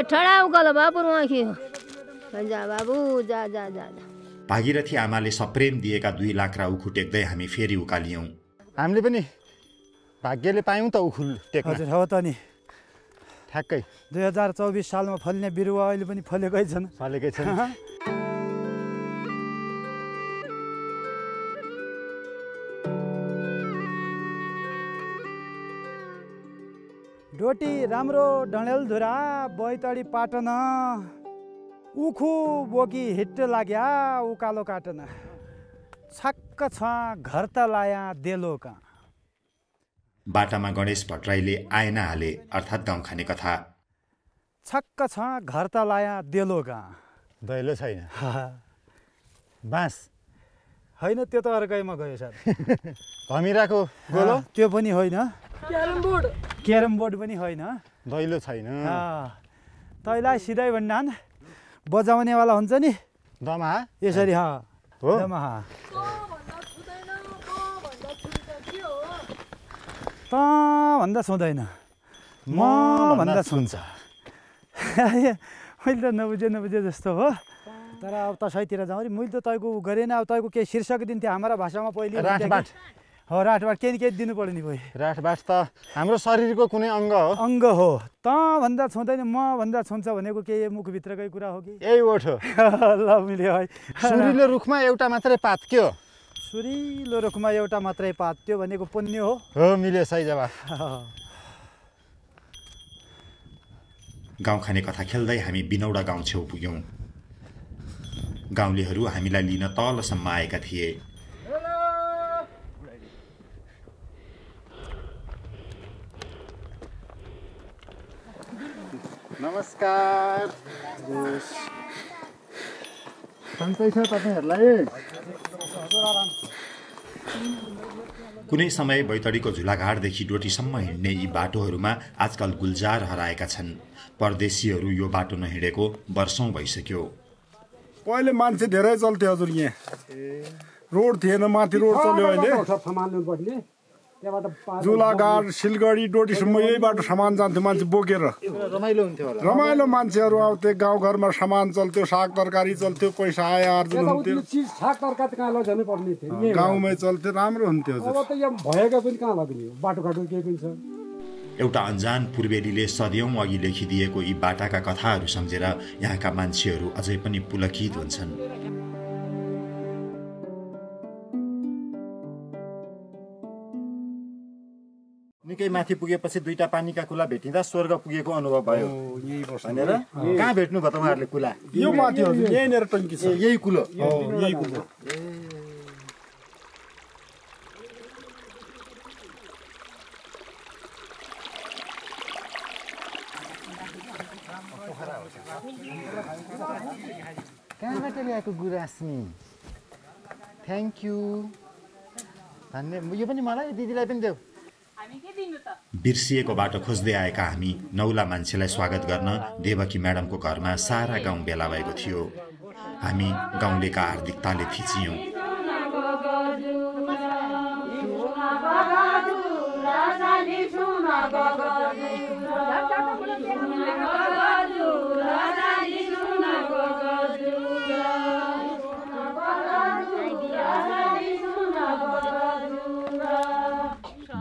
ठडा उकाल बाबु उहाँ जा बाबु जा जा जा भागीरथी आमाले सप्रेम दिएका 2 लाख उखु टेक्दै हामी फेरि उकालियौँ। हामीले पनि भाग्यले पायौँ त उखु टेक्न। हजुर हो त नि ठ्याक्कै 2024 सालमा फल्ने बिरुवा अहिले पनि फलेकै छन् डोटी राम्रो डडेलधुरा बैतडी पाटन उखु बोकी हिट लाग्या उकालो काटन छक्क छ घर त लाया देलो कहाँ। बाटामा गणेश भट्टराईले आएना हाले अर्थात् गाउँ खाने कथा। छक्क छ घर त लाया देलो कहाँ। दैलो छैन बाँस होइन त्यो त अर्कैमा गयो सर धमिराको गोलो त्यो पनि होइन क्यारम बोर्ड पनि होइन दैलो छैन तैलाई सिधै भन्नान् बजाउनेवाला हुन्छ नि दमाहा यसरी हो दमाहा त भन्दा छुँदैन म भन्दा छुन्छ मैले त नबुझे जस्तो हो तर अब तसैतिर जाउँ मैले त तैको गरेन अब तैको केही शीर्षक दिन्थ्यो हाम्रो भाषामा पहिले राठबाट हो राठबाट केही दिनु पर्यो नि भयो राठबाट त हाम्रो शरीरको कुनै अङ्ग हो त भन्दा छुँदैन म भन्दा छुन्छ भनेको केही मुखभित्रकै कुरा हो कि यही ओठो ल मिल्यो है सुरिलो रुखमा एउटा मात्रै पात के हो सुरिलो रुखमा एउटा मात्रै पात त्यो भनेको पुण्य हो मिल्यो सही जवाफ गाउँ खाने कथा खेल्दै हामी बिनौडा गाउँ छेउ पुग्यौँ। गाउँलेहरू हामीलाई लिन तलसम्म आएका थिए। नमस्कार सन्चै छ तपाईहरुलाई कुनै समय बैतडीको झुलाघाटदेखि डोटीसम्म हिँड्ने यी बाटोहरूमा आजकल गुल्जार हराएका छन्। परदेशीहरू यो बाटो नहिँडेको वर्षौं भइसक्यो। पहिले मान्छे धेरै चल्थ्यो हजुर यहाँ रोड थिएन माथि रोड चल्यो अहिले झुलाघाट सिलगढी डोटीसम्म यही बाटो सामान जान्थ्यो मान्छे बोकेर रमाइलो मान्छेहरू आउँथे गाउँघरमा सामान चल्थ्यो साग तरकारी चल्थ्यो पैसा आय आर्जन हुन्थ्यो गाउँमै चल्थ्यो राम्रो हुन्थ्यो एउटा अन्जान पूर्वेलीले सदियौं अघि लेखिदिएको यी बाटाका कथाहरू सम्झेर यहाँका मान्छेहरू अझै पनि पुलकित हुन्छन्। निकै माथि पुगेपछि 2टा पानीका कुला भेटिँदा स्वर्ग पुगेको अनुभव भयो भनेर कहाँ भेट्नु भयो तपाईहरुले कुला? यो माथि हजुर यहीँनेर टंकी छ यही कुलो यही कुलो कहाँबाट ल्याएको गुराँस नि? थ्याङ्क यू धन्यवाद। यो पनि मलाई दिदीलाई पनि देऊ। बिर्सिएको बाटो खोज्दै आएका हामी नौला मान्छेलाई स्वागत गर्न देवकी म्याडमको घरमा सारा गाउँ भेला भएको थियो। हामी गाउँलेका हार्दिकताले थिचियौं।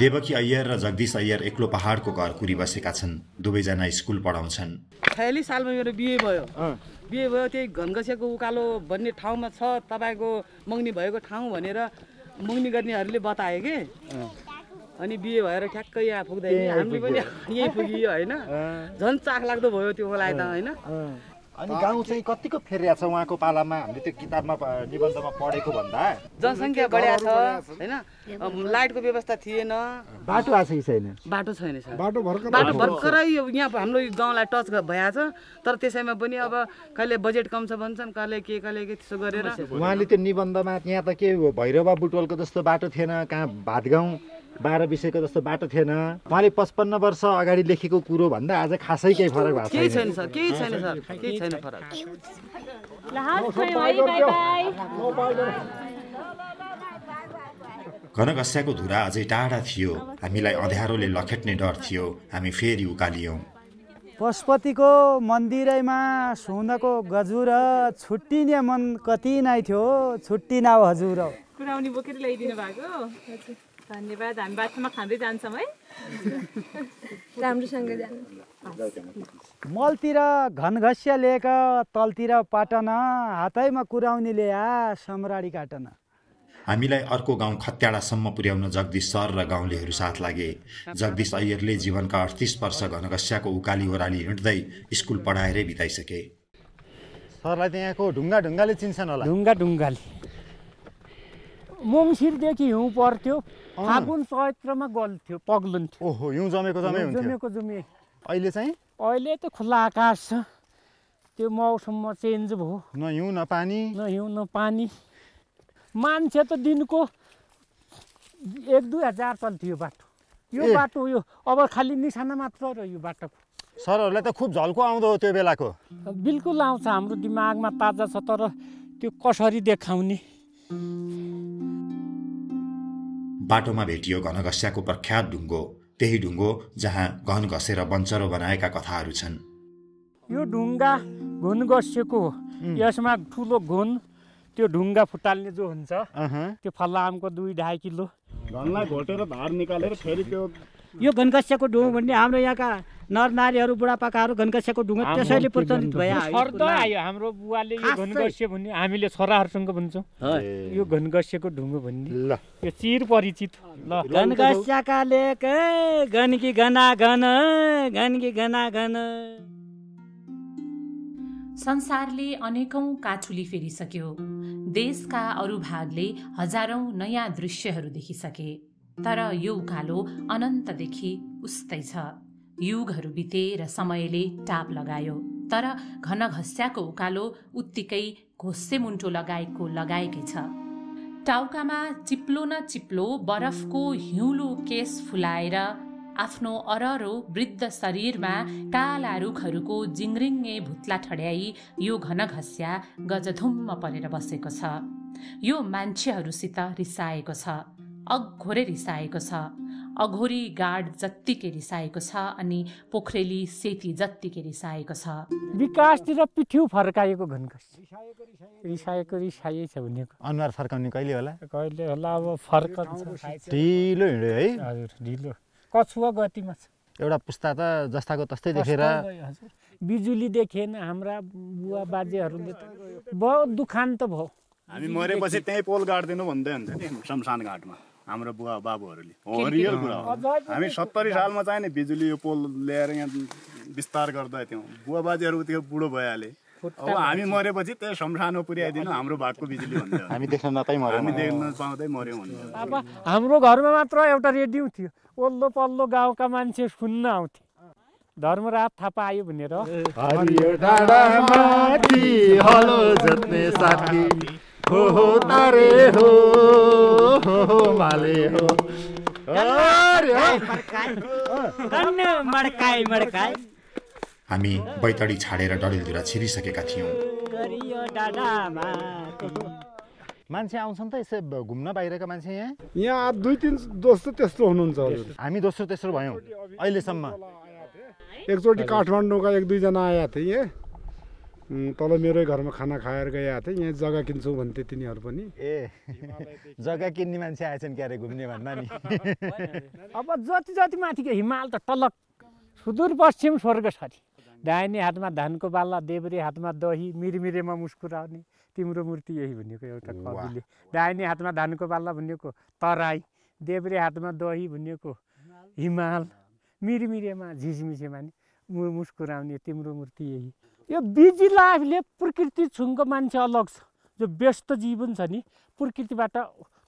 देवकी अय्यर र जगदीश अय्यर एक्लो पहाडको घर कुरी बसेका छन्। दुवैजना स्कुल पढाउँछन्। 46 सालमा मेरो बिहे भयो त्यही घनगसेको उकालो भन्ने ठाउँमा छ तपाईको मगनी भएको ठाउँ भनेर मगनी गर्नेहरूले बताए के अनि बिहे भएर ठ्याक्कै यहाँ पुग्दै हामीले पनि यही पुगियो हैन। झन् चाख लाग्दो भयो त्यो मलाई त हैन। अनि गाउँ चाहिँ कतिको फेरिया छ उहाँको पालामा हामीले त्यो किताबमा निबन्धमा पढेको भन्दा जनसङ्ख्या बढ्या छ हैन लाइटको व्यवस्था थिएन बाटो आछ कि छैन बाटो छैन सर बाटो भर्खरै यहाँ हाम्रो गाउँलाई टच भएछ तर त्यसैमा पनि अब कहिले बजेट कम छ भन्छन् कहिले के त्यसो गरेर उहाँले त्यो निबन्धमा यहाँ त के भैरवा बुटवलको जस्तो बाटो थिएन कहाँ भातगाउँ 12 विषयको जस्तो बाटो थिएन उहाँले 55 वर्ष अगाडि लेखेको कुरो भन्दा आज खासै केही फरक भएको छैन केही छैन फरक घनघस्याको धुरा अझै टाढा थियो हामीलाई अँध्यारोले लखेट्ने डर थियो हामी फेरि उकालियौं पशुपतिको मन्दिरैमा सुनको गजुर छुट्टिने मन कति नै थियो छुट्टी नाउ हजुर कुराउनी बोकेर ल्याइदिनु भएको धन्यवाद हामी बाटोमा खाँदै जान्छौँ है राम्रोसँग जानु मलतिर घनघस्या लिएक तलतिर पाटन हातैमा कुराउनी ल्याए सम्राडी काटन हामीलाई अर्को गाउँ खत्याडासम्म पुर्याउन जगदीश सर र गाउँलेहरू साथ लागे जगदीश अय्यरले जीवनका 38 वर्ष घनघस्याको उकाली ओराली हिँड्दै स्कुल पढाएरै बिताइसके सरलाई त्यहाँको ढुङ्गाले चिन्छन् होला ढुङ्गाले मङ्सिरदेखि हिउँ पर्थ्यो फागुन चैत्रमा गल्थ्यो पग्लुन्थ्यो ओहो हिउँ जमेको जमे अहिले चाहिँ अहिले त खुल्ला आकाश छ त्यो मौसममा चेन्ज भयो न हिउँ न पानी मान्छे त दिनको 1-2 हजार चल्थ्यो यो बाटो यो अब खालि निशाना मात्र र यो बाटोको सरहरूलाई त खुब झल्को आउँदो हो त्यो बेलाको बिल्कुल आउँछ हाम्रो दिमागमा ताजा छ तर त्यो कसरी देखाउने बाटोमा भेटियो घनघस्याको प्रख्यात ढुङ्गो त्यही ढुङ्गो जहाँ घन घसेर बञ्चरो बनाएका कथाहरू छन् यो ढुङ्गा घुन घसेको हो यसमा ठुलो घुन त्यो ढुङ्गा फुटाल्ने जो हुन्छ त्यो फलामको 2-2.5 किलो घनलाई घोटेर धार निकालेर फेरि त्यो यो घनघस्याको ढुङ्गा भन्ने हाम्रो यहाँका नरनारीहरू बुढापाकाहरू घनघस्याको ढुङ्गा त्यसैले प्रचलित भयो आयो हाम्रो बुवाले यो घनघस्या भन्ने हामीले छोराहरूसँग भन्छौँ यो घनघस्याको ढुङ्गो भन्ने ल यो चिर परिचित ल घनघस्याका लेक गनकी घना घन गनकी घना घन संसारले अनेकौं काठुली फेरिसक्यो देशका अरू भागले हजारौं नयाँ दृश्यहरू देखिसके तर यो उकालो अनन्तदेखि उस्तै छ युगहरू बिते र समयले टाप लगायो तर घनघस्याको उकालो उत्तिकै घोस्से मुन्टो लगाएकै छ टाउकामा चिप्लो न चिप्लो बरफको हिउँलो केस फुलाएर आफ्नो अररो वृद्ध शरीरमा काला रुखहरूको जिङ्रिङ्गे भुत्ला ठड्याई यो घनघस्या गजधुम्म परेर बसेको छ यो मान्छेहरूसित रिसाएको छ अघोरै रिसाएको छ अघोरी गाड जत्तिकै रिसाएको छ अनि पोखरेली सेती जत्तिकै रिसाएको छ विकासतिर पिठ्यू फर्काएको घनघस्या रिसायै छ भनेको अनुहार फर्काउने कहिले होला अब फर्कन्छ ढिलो हिँड्यो है हजुर ढिलो कछुवा गतिमा छ एउटा पुस्ता त जस्ताको तस्तै देखेर बिजुली देखेन हाम्रा बुवा बाजेहरूले त बहुत दुखान्त भयो हामी मरेपछि त्यही पोल गाड्दिनु भन्दै हुन्छ नि शमशान घाटमा हाम्रो बुवा बाबुहरूले हो रियल कुरा हो हामी 70 सालमा चाहिँ नि बिजुली यो पोल ल्याएर यहाँ विस्तार गर्दै थियौँ बुवा बाजेहरू त्यो बुढो भइहाले अब हामी मरेपछि त्यही शमशानमा पुर्याइदिनु हाम्रो भाटको बिजुली भन्दै हामी देख्न नपाइ मर्यौँ हामी देख्न पाउँदै मर्यौँ भन्दै अब हाम्रो घरमा मात्र एउटा रेडियो थियो ओल्लो पल्लो गाउँका मान्छे सुन्न आउँथे धर्मराज थापा आयो भनेर हरियो डाँडामाथि हलो जोत्ने साथी हो तारे हो माले हो मड्काई हामी बैतडी छाडेर डडेलधुरा छिरिसकेका थियौँ मान्छे आउँछन् त यसो घुम्न बाहिरका मान्छे यहाँ 2-3 दोस्रो तेस्रो हुनुहुन्छ हजुर हामी दोस्रो तेस्रो भयौँ अहिलेसम्म एकचोटि काठमाडौँका 1-2 जना आएका थिए यहाँ तल मेरै घरमा खाना खाएर गएका थिए यहाँ जग्गा किन्छौँ भन्थे तिनीहरू पनि जग्गा किन्ने मान्छे आएछन् क्यारे घुम्ने भन्दा नि अब जति माथिको हिमाल त तलक सुदूरपश्चिम स्वर्ग छ दाहिने हातमा धानको बाला देब्रे हातमा दही मिरमिरेमा मुस्कुराउने तिम्रो मूर्ति यही भनेको एउटा कविले दाहिने हातमा धानको बाला भनेको तराई देब्रे हातमा दही भनेको हिमाल मिरमिरेमा झिझमिझेमा नि मुस्कुराउने तिम्रो मूर्ति यही यो बिजी लाइफले प्रकृति छुङको मान्छे अलग छ। जो व्यस्त जीवन छ नि प्रकृतिबाट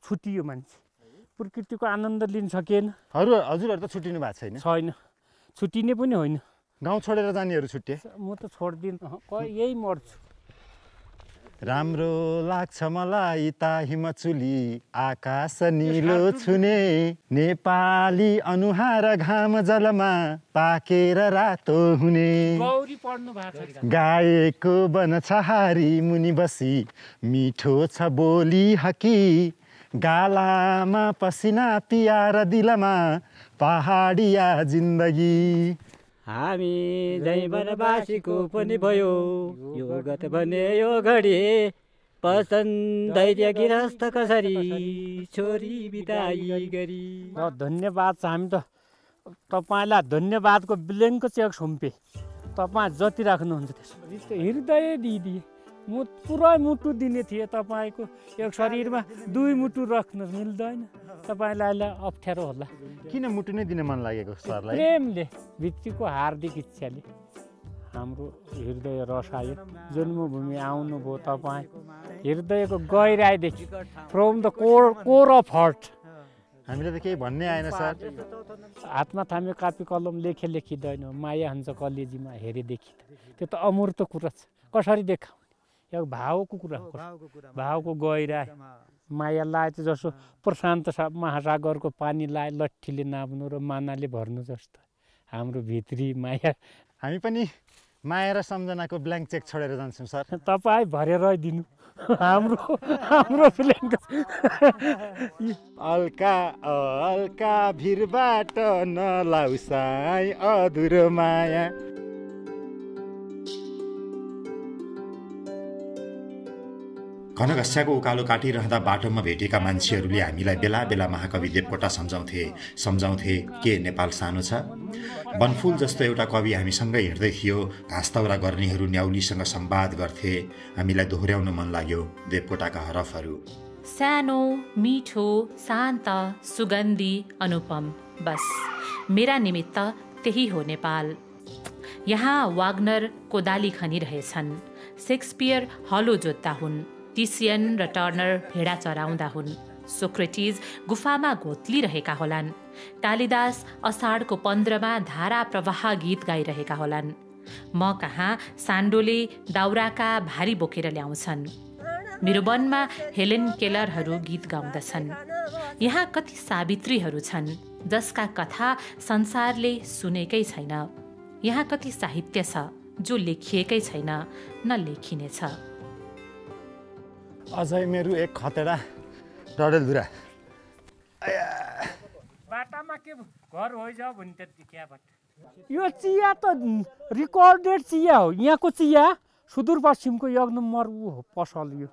छुटियो मान्छे, प्रकृतिको आनन्द लिन सकेन। हजुरहरू त छुट्टिनु भएको छैन? छैन, छुट्टिने पनि होइन। गाउँ छोडेर जानेहरू छुट्टे? म त छोड्दिनँ, यही मर्छु। राम्रो लाग्छ मलाई ता हिमचुली आकाश निलो छुने, नेपाली अनुहार घाम जलमा पाकेर रातो हुने, गाएको बनछहारी मुनि बसी मिठो छ बोली हकी, गालामा पसिना पियार दिलमा पहाडिया जिन्दगी। हामी जै वनवासीको पनि भयो यो गत भने यो घडी, पसन्द दैत्य गिरस्त कसरी छोरी बिदाई गरी। धन्यवाद छ, हामी त तपाईँलाई धन्यवादको ब्ल्याङ्क चेक सुम्पे। तपाईँ जति राख्नुहुन्छ त्यसो हृदय दिदी, म पुरै मुटु दिने थिएँ तपाईँको। एक शरीरमा 2 मुटु राख्न मिल्दैन, तपाईँलाई अप्ठ्यारो होला। किन मुटु नै दिन मन लागेको सरलाई? प्रेमले, भित्तिको हार्दिक इच्छाले हाम्रो हृदय रसायो। जन्मभूमि आउनुभयो तपाईँ हृदयको गहिराइदेखि, from the core of heart. हामीले त केही भन्ने आएन सर। हातमा थामे कापी कलम लेखे लेखिँदैन, माया हुन्छ कलेजीमा हेरे देखिँदैन। त्यो त अमूर्त कुरा छ, कसरी देखाउने? यो भावको कुरा हो, भावको गहिराई। माया लाए त जसो प्रशान्त महासागरको पानी लाए लट्ठीले नाप्नु र मानाले भर्नु जस्तो हाम्रो भित्री माया। हामी पनि माया र सम्झनाको ब्ल्याङ्क चेक छोडेर जान्छौँ सर। तपाईँ भरेर दिनु हाम्रो ब्ल्याङ्क। अल्का अल्का भिरबाट नलाउ साई अधुरो माया। घनघस्याको उकालो काटिरहँदा बाटोमा भेटेका मान्छेहरूले हामीलाई बेला बेला महाकवि देवकोटा सम्झाउँथे के नेपाल सानो छ। वनफुल जस्तो एउटा कवि हामीसँगै हिँड्दै थियो, घाँसतौरा गर्नेहरू न्याउलीसँग संवाद गर्थे। हामीलाई दोहोर्याउन मन लाग्यो देवकोटाका हरफहरू। सानो, मिठो, शान्त, सुगन्धी, अनुपम, बस मेरा निमित्त त्यही हो नेपाल। यहाँ वाग्नर कोदाली खनिरहेछन्, शेक्सपियर हलो जोत्दा हुन्, टिसियन र टर्नर भेडा चराउँदा हुन्, सोक्रेटिज गुफामा घोत्लिरहेका होलान्, कालिदास अषाढको 15मा धारा प्रवाह गीत गाइरहेका होलान्। म कहाँ सान्डोले दाउराका भारी बोकेर ल्याउँछन्। मेरो वनमा हेलेन केलरहरू गीत गाउँदछन्। यहाँ कति सावित्रीहरू छन् जसका कथा संसारले सुनेकै छैन। यहाँ कति साहित्य छ जो लेखिएकै छैन, न लेखिनेछ। अझै मेरो एक खतरा डडेलधुरा। बाटामा के घर होइजाऊ भन्ने त्यति क्याबाट। यो चिया त रिकर्डेड चिया हो। यहाँको चिया सुदूरपश्चिमको एक नम्बर हो पसल यो।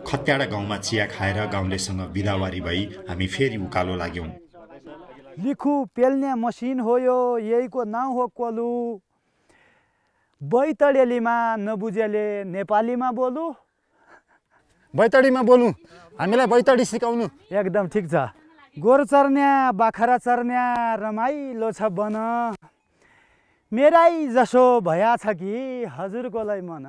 खत्याडा गाउँमा चिया खाएर गाउँलेसँग बिदावारी भई हामी फेरि उकालो लाग्यौं। लिखु पेल्ने मसिन हो यो, यहीको नाउँ हो कोलु। बैतडेलीमा नबुझेले नेपालीमा बोलु। बैतडीमा बोलु, हामीलाई बैतडी सिकाउनु। एकदम ठिक छ। गोरु चर्न्या बाख्रा चर्न्या रमाइलो छ बन, मेरै जसो भया छ कि हजुरकोलाई मन।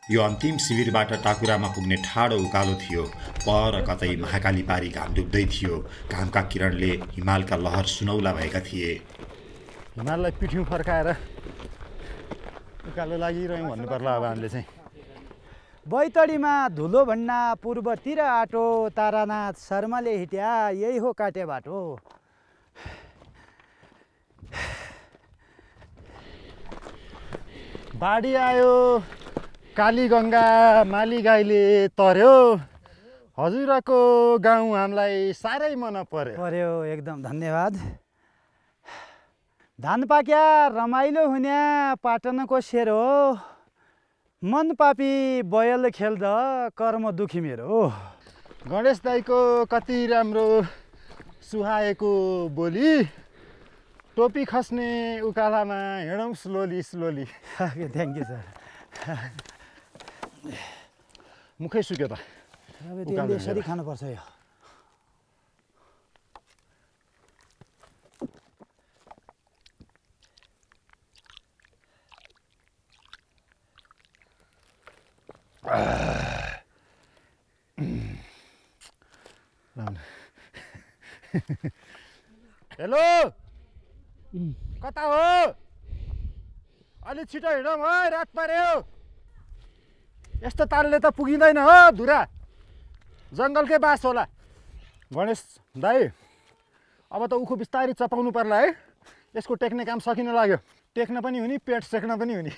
यो अन्तिम शिविरबाट टाकुरामा पुग्ने ठाडो उकालो थियो। पर कतै महाकाली पारी घाम डुब्दै थियो। घामका किरणले हिमालका लहर सुनौला भएका थिए। हिमाललाई पिठ्यौँ फर्काएर उकालो लागिरह्यौँ भन्नु पर्ला अब हामीले चाहिँ। बैतडीमा धुलो भन्ना पूर्वतिर आटो, तारानाथ शर्माले हिट्या यही हो काटे बाटो। बाढी आयो, कालीगङ्गा माली गाईले तर्यो, हजुरको गाउँ हामीलाई साह्रै मन पर्यो। एकदम धन्यवाद। धान पाक्या रमाइलो हुन्या पाटनको शेर हो, मन पापी बयल खेल्दा कर्म दुखी मेरो। गणेश दाईको कति राम्रो सुहाएको बोली टोपी खस्ने उकालामा हिँडौँ slowly slowly. Thank you sir. मुखै सुक्यो त। अब यसरी खानुपर्छ यो। हेलो कता हो? अलि छिटो हिँडौँ है, रात पर्यो। यस्तो तालले त पुगिँदैन हो धुरा, जङ्गलकै बास होला। गणेश दाइ अब त उखु बिस्तारै चपाउनु पर्ला है। यसको टेक्ने काम सकिन लाग्यो। टेक्न पनि हुने, पेट सेक्न पनि हुने।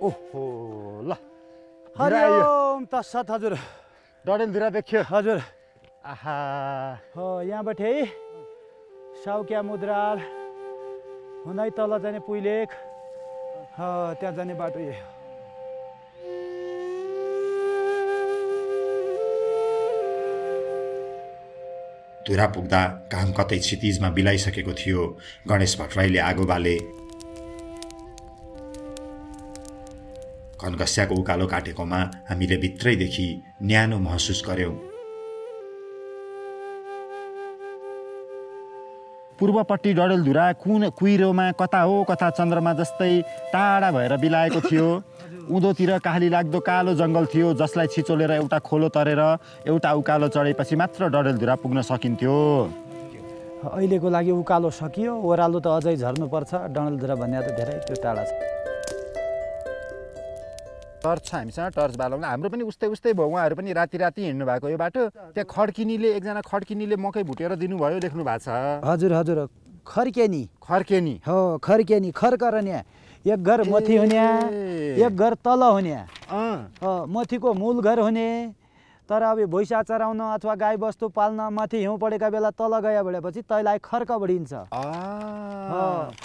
ओहो ल हरिओम तत्सत हजुर। डडेलधुरा देखियो हजुर। आहा हो यहाँबाट है साउक्या मुद्राल हुँदै तल जाने पुइलेक त्यहाँ जाने बाटो यही हो। धुरा पुग्दा घाम कतै क्षितिजमा बिलाइसकेको थियो। गणेश भट्टराईले आगो बाले। घनघस्याको उकालो काटेकोमा हामीले भित्रैदेखि न्यानो महसुस गर्यौं। पूर्वपट्टि डडेलधुरा कुइरोमा कता हो कता चन्द्रमा जस्तै टाढा भएर बिलाएको थियो। उँधोतिर काली लाग्दो कालो जङ्गल थियो, जसलाई छिचोलेर एउटा खोलो तरेर एउटा उकालो चढेपछि मात्र डडेलधुरा पुग्न सकिन्थ्यो। अहिलेको लागि उकालो सकियो, ओह्रालो त अझै झर्नुपर्छ। डडेलधुरा भन्ने त धेरै त्यो टाढा छ। टर्च छ हामीसँग, टर्च बालौँला। हाम्रो पनि उस्तै उस्तै भयो। उहाँहरू पनि राति राति हिँड्नु भएको यो बाटो। त्यहाँ एकजना खड्किनीले मकै भुटेर दिनुभयो, देख्नु भएको छ। हजुर हजुर, खर्केनी हो, खर्केनी खर्करन्या। एक घर मथि हुने, एक घर तल हुने। मथिको मूल घर हुने, तर अब भैँसा चराउन अथवा गाई बस्तु पाल्न माथि हिउँ परेका बेला तल गयो भनेपछि तैलाई खर्क भनिन्छ।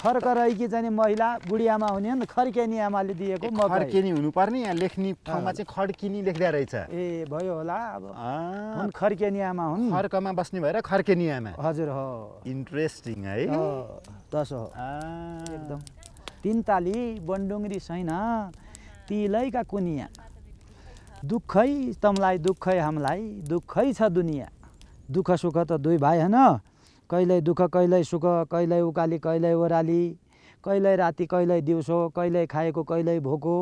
खर्क रहेकी चाहिँ महिला बुढी आमा हुने, खर्केनी आमाले दिएको मकै। खर्केनी हुनुपर्ने, यहाँ लेख्ने ठाउँमा चाहिँ खड्किनी लेख्दै रहेछ। ए भयो होला, अब हुन् खर्केनी आमा हुन्। खर्कमा बस्ने भएर खर्केनी आमा। हजुर हो। इन्ट्रेस्टिङ है। तसो हो एकदम। तिनताली बन्डुङ्ग्री छैन तिलैका कुनिया, दुःखै तमलाई दुःखै हामीलाई, दुःखै छ दुनियाँ। दुःख सुख त दुई भाइ होइन, कहिल्यै दुःख कहिल्यै सुख, कहिल्यै उकाली कहिल्यै ओह्राली, कहिल्यै राति कहिल्यै दिउँसो, कहिल्यै खाएको कहिल्यै भोको।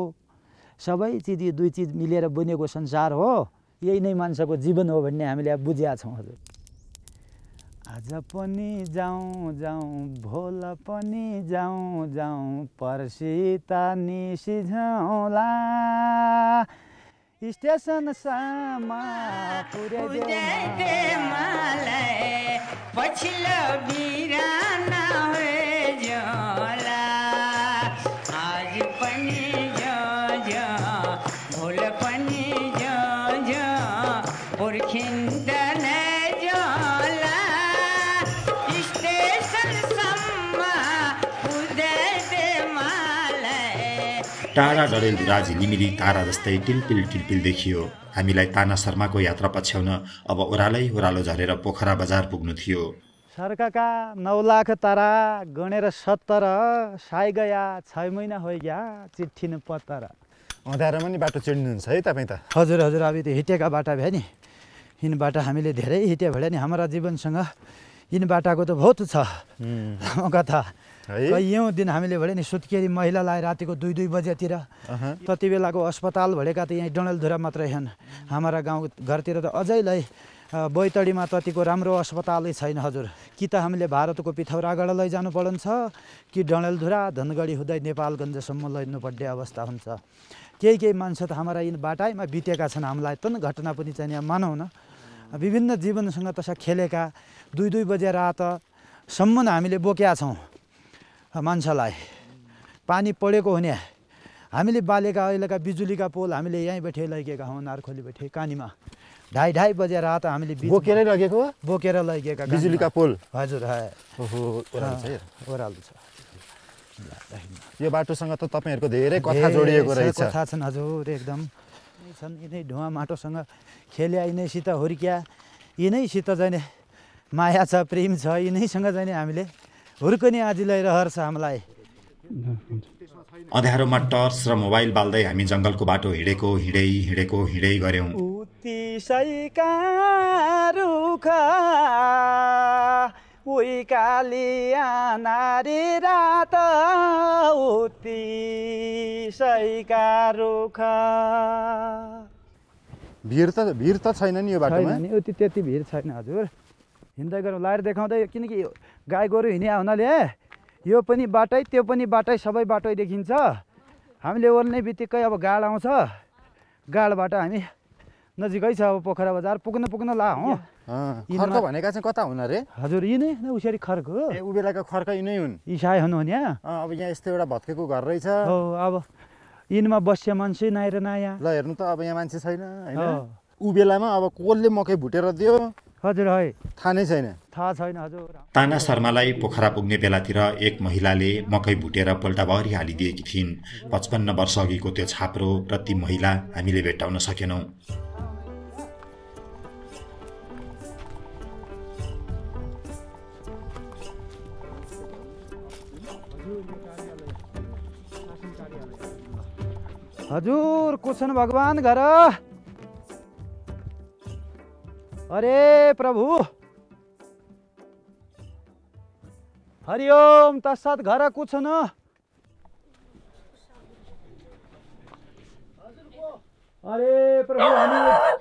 सबै चिज दुई चिज मिलेर बनेको संसार हो। यही नै मान्छेको जीवन हो भन्ने हामीले अब बुझेका छौँ। हजुर आज पनि जाउँ जाउँ, भोल पनि जाउँ जाउँ, पर्सि त निसिझौँला, स्टेसनसम्म पुर्याइदे मलाई, पछिल्लो बिराना होला। आज पनि भोल पनि पुर्खिँदैन जाला, स्टेसनसम्म पुर्याइदे मलाई। टाढा डडेलधुरा झिलिमिली तारा जस्तै टिलपिल टिलपिल देखियो। हामीलाई ताना शर्माको यात्रा पछ्याउन अब ओह्रालो झरेर पोखरा बजार पुग्नु थियो। सरकाका 9 लाख तारा गणेर 70 साइ गया 6 महिना हो गया चिट्ठी न पत्र। अँध्यारोमा नि बाटो चिड्नुहुन्छ है तपाईँ त? हजुर हजुर, अब त्यो हिटेका बाटा भए नि, यिन बाटा हामीले धेरै हिटे भए नि। हाम्रा जीवनसँग यिन बाटाको त बहुत छ कथा। कैयौँ दिन हामीले भने नि सुत्केरी महिलालाई रातिको 2-2 बजेतिर, त्यति बेलाको अस्पताल भनेका त यहीँ डडेलधुरा मात्रै छन्। हाम्रा गाउँ घरतिर त अझै बैतडीमा त्यतिको राम्रो अस्पतालै छैन। हजुर कि त हामीले भारतको पिथौरागढ लैजानु पर्छ, कि डडेलधुरा धनगढी हुँदै नेपालगञ्जसम्म लैनुपर्ने अवस्था हुन्छ। केही मान्छे त हाम्रा यिन बाटाइमा बितेका छन्। हामीलाई त घटना पनि चाहिँ मानौँ न, विभिन्न जीवनसँग तसा खेलेका 2-2 बजे रातसम्म हामीले बोकेका छौँ। मान्छेलाई पानी पढेको हुने, हामीले बालेका अहिलेका बिजुलीका पोल हामीले यहीँ बैठे लगेका हौँ, नारखोली बैठे कानीमा। 2:30 बजे रात हामीले बोकेरै लगेको बोकेर लगेका बिजुलीका पोल हजुर ओह्रालो छ यो बाटोसँग त तपाईँहरूको धेरै कथा जोडिएको रहेछ कथा छन् हजुर एकदम छन् यिनै ढुवा माटोसँग खेल्या यिनैसित हुर्किया यिनैसित चाहिँ माया छ प्रेम छ यिनैसँग चाहिँ हामीले हुर्कने आजीलाई रहर छ हामीलाई अँध्यारोमा टर्च र मोबाइल बाल्दै हामी जङ्गलको बाटो हिँडै गऱ्यौँ उतिसैका रुख उइकालिया नारी रात उतिसैका रुख भिड त छैन नि यो बाटोमा नि उति त्यति भिड छैन हजुर हिँड्दै गरौँ लाएर देखाउँदै किनकि गाई गोरु हिँड्या हुनाले यो पनि बाटै त्यो पनि बाटै सबै बाटै देखिन्छ हामीले ओर्ल्ने बित्तिकै अब गाड आउँछ गाडबाट हामी नजिकै छ अब पोखरा बजार पुग्न ला हो खर्क भनेका चाहिँ कता हुन रे हजुर यिनै उसरी खर्क हो ए उबेलाका खर्क यिनै हुन् इसाई हुनु हो यहाँ अब यहाँ यस्तो एउटा भत्केको घर रहेछ हो अब यिनमा बस्या मान्छे नाइ र नयाँ ल हेर्नु त अब यहाँ मान्छे छैन हैन उबेलामा अब कसले मकै भुटेर दियो हजुर है थाहा नै छैन हजुर ताना शर्मालाई पोखरा पुग्ने बेलातिर एक महिलाले मकै भुटेर पोल्टाभरि हालिदिएकी थिइन् 55 वर्ष अघिको त्यो छाप्रो र ती महिला हामीले भेट्टाउन सकेनौं हजुर कुछन् भगवान घर अरे प्रभु हरिओम तत्सत घर कुछन् अरे प्रभु हामी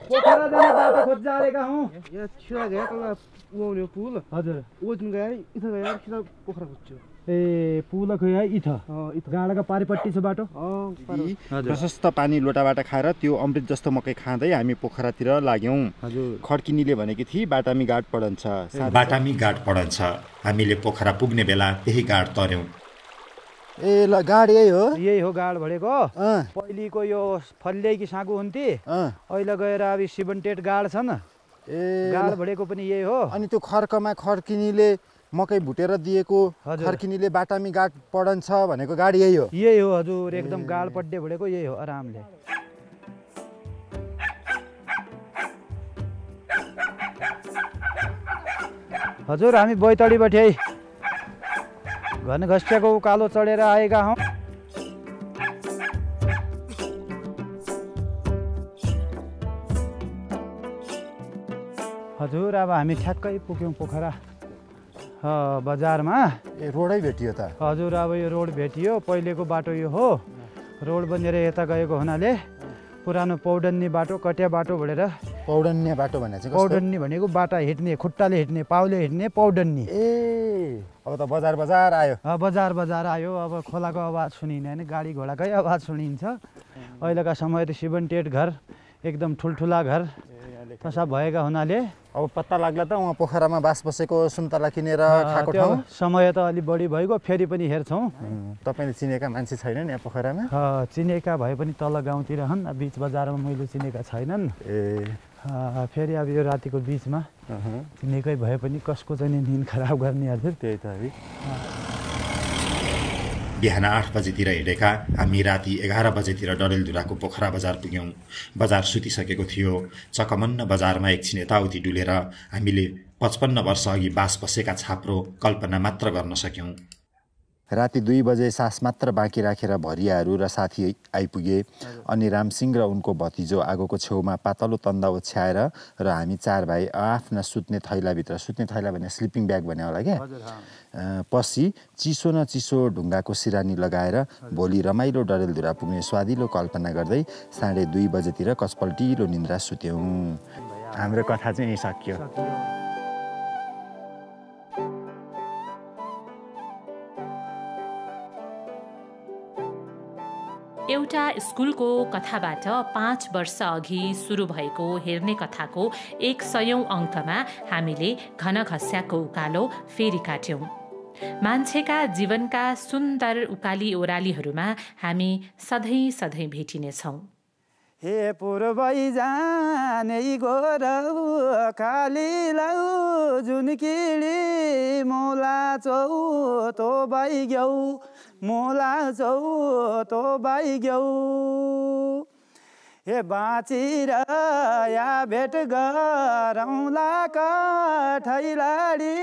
पोखरा जाने बाटो खोज्जारेका हौं यहाँ छिरा गया कला उआउने पुल हजुर ओजुन गया इथ गया छिरा पोखरा खोज्यो ए पुल खोया इथ गाडाका पारिपट्टि छ बाटो प्रशस्त पानी लोटाबाट खाएर त्यो अमृत जस्तो मकै खाँदै हामी पोखरातिर लाग्यौं हजुर खड्किनीले भनेकी थिए बाटामी गाड पडन्छ हामीले पोखरा पुग्ने बेला त्यही गाड तर्यौं ए ल गाड यही हो गाड भनेको पहिलेको यो फल्ल्याकी सागु हुन्थे अहिले गएर अब सिबन्टेट गाड छन् ए गाड भनेको पनि यही हो अनि त्यो खर्कमा खड्किनीले मकै भुटेर दिएको खर्किनीले बाटामी गाड पडन्छ भनेको गाड यही हो हजुर एकदम गाड पड्डे भनेको यही हो आरामले हजुर हामी बैतडीबाट घन घस्टियाको उकालो चढेर आएका हौं हजुर अब हामी ठ्याक्कै पुग्यौं पोखरा बजारमा रोडै भेटियो त हजुर अब यो रोड भेटियो पहिलेको बाटो यो हो रोड बनेर यता गएको हुनाले पुरानो पौडन्नी बाटो कट्या बाटो भनेर पौडन्ने बाटो भने चाहिँ पौडन्नी भनेको बाटा हिँड्ने खुट्टाले हिँड्ने पाउले हिँड्ने पौडन्नी ए अब त बजार आयो बजार आयो अब खोलाको आवाज सुनिने हैन गाडी घोडाकै आवाज सुनिन्छ अहिलेका समय त सिबन्टेट घर एकदम ठुलठुला घर तसा भएका हुनाले अब पत्ता लाग्ला त उहाँ पोखरामा बास बसेको सुन्तला किनेर खाएको ठाउँ समय त अलि बढी भइगयो फेरि पनि हेर्छौँ तपाईले चिनेका मान्छे छैनन् यहाँ पोखरामा चिनेका भए पनि तल गाउँतिर हन् बीच बजारमा मैले चिनेका छैनन् फेरि अब यो रातिको बीचमा चिनेकै भए पनि कसको चाहिँ निन खराब गर्ने हजुर त्यही त है बिहान 8 बजेतिर हिँडेका हामी राति 11 बजेतिर डडेलधुराको पोखरा बजार पुग्यौं बजार सुतिसकेको थियो चकमन्न बजारमा एकछिन यताउति डुलेर हामीले 55 वर्ष अघि बास बसेका छाप्रो कल्पना मात्र गर्न सक्यौं राति 2 बजे सास मात्र बाँकी राखेर भरियाहरू र साथी आइपुगे अनि रामसिंह र उनको भतिजो आगोको छेउमा पातलो तन्दा ओछ्याएर र हामी 4 भाइ आफ्ना सुत्ने थैलाभित्र सुत्ने थैला भने स्लिपिङ ब्याग भने होला क्या पछि चिसो न चिसो ढुङ्गाको सिरानी लगाएर भोलि रमाइलो डडेलधुरा पुग्ने स्वादिलो कल्पना गर्दै 2:30 बजेतिर कसपल्टिलो निन्द्रा सुत्यौं हाम्रो कथा चाहिँ यही सकियो एउटा स्कुलको कथाबाट 5 वर्ष अघि सुरु भएको हेर्ने कथाको 100औं अङ्कमा हामीले घनघस्याको उकालो फेरि काट्यौं मान्छेका जीवनका सुन्दर उकाली ओरालीहरूमा हामी सधैँ भेटिनेछौँ हे पूर्वै जाने गोरौ खाली लाउ जुन किडी मोला चौ तो बाइग्यौ मोला चौ तो बाइग्यौ हे बाँचिर या भेट गरौँला कठैलाडी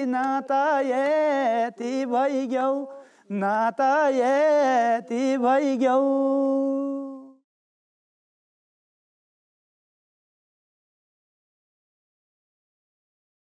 न त यति भइग्यौ न त यति भइग्यौ